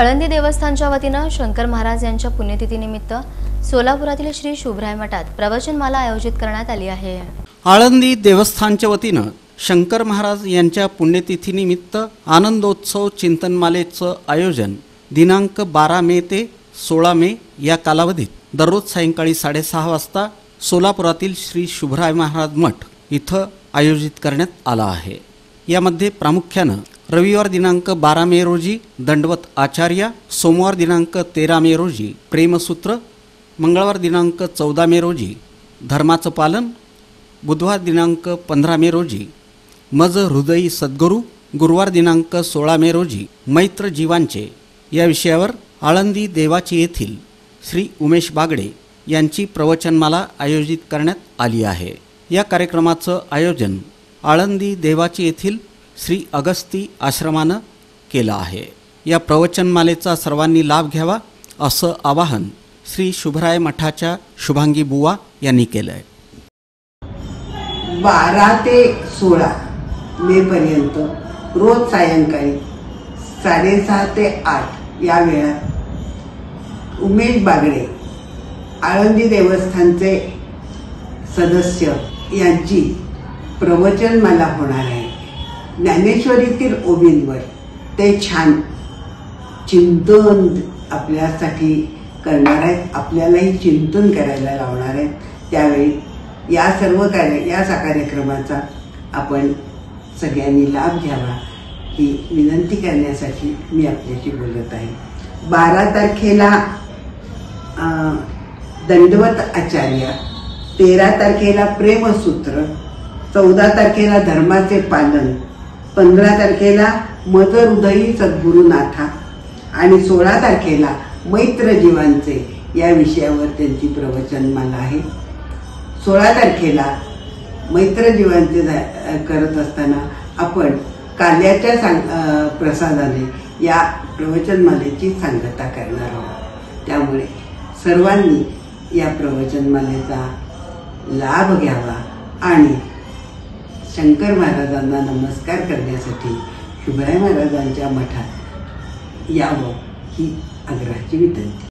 आळंदी देवस्थानच्या वतीनं शंकर महाराज यांच्या पुण्यतिथीनिमित्त सोलापुरातील श्री शुभराय मठात प्रवचनमाला आयोजित करण्यात आली आहे। आळंदी देवस्थानच्या वतीनं शंकर महाराज यांच्या पुण्यतिथीनिमित्त आनंदोत्सव चिंतनमालेचं आयोजन दिनांक 12 मे ते 16 मे या कालावधीत दररोज सायंकाळी 6:30 वाजता सोलापुरातील श्री शुभराय महाराज मठ इथं आयोजित करण्यात आला आहे। यामध्ये प्रामुख्यानं रविवार दिनांक 12 मे रोजी दंडवत आचार्य, सोमवार दिनांक 13 मे रोजी प्रेमसूत्र, मंगळवार दिनांक 14 मे रोजी धर्माचं पालन, बुधवार दिनांक 15 मे रोजी मज हृदयी सद्गुरू, गुरुवार दिनांक 16 मे रोजी मैत्र जीवांचे या विषयावर आळंदी देवाची येथील श्री उमेश बागडे यांची प्रवचनमाला आयोजित करण्यात आली आहे। या कार्यक्रमाचं आयोजन आळंदी देवाची येथील श्री अगस्ती आश्रमानं केलं आहे। या प्रवचनमालेचा सर्वांनी लाभ घ्यावा असं आवाहन श्री शुभराय मठाच्या शुभांगी बुवा यांनी केलं आहे। 12 ते 16 मे पर्यंत रोज सायंकाळी 6:30 ते 8 या वेळात उमेश बागडे आळंदी देवस्थानचे सदस्य यांची प्रवचनमाला होणार आहे। ज्ञानेश्वरीतील ओवींवर ते छान चिंतन आपल्यासाठी करणार आहेत, आपल्यालाही चिंतन करायला लावणार आहेत। त्यावेळी या कार्यक्रमाचा आपण सगळ्यांनी लाभ घ्यावा ही विनंती करण्यासाठी मी आपल्याशी बोलत आहे। 12 तारखेला दंडवत आचार्य, 13 तारखेला प्रेमसूत्र, 14 तारखेला धर्माचे पालन, 15 तारखेला मज हृदयी सद्गुरुनाथा आणि 16 तारखेला मैत्र जीवांचे या विषयावर त्यांची प्रवचनमाला आहे। 16 तारखेला मैत्र जीवांचे करत असताना आपण काल्याच्या प्रसादाने या प्रवचनमालेची सांगता करणार आहोत। त्यामुळे सर्वांनी या प्रवचनमालेचा लाभ घ्यावा आणि शंकर महाराजांना नमस्कार करण्यासाठी शुभराय महाराजांच्या मठात यावं ही आग्रहाची विनंती।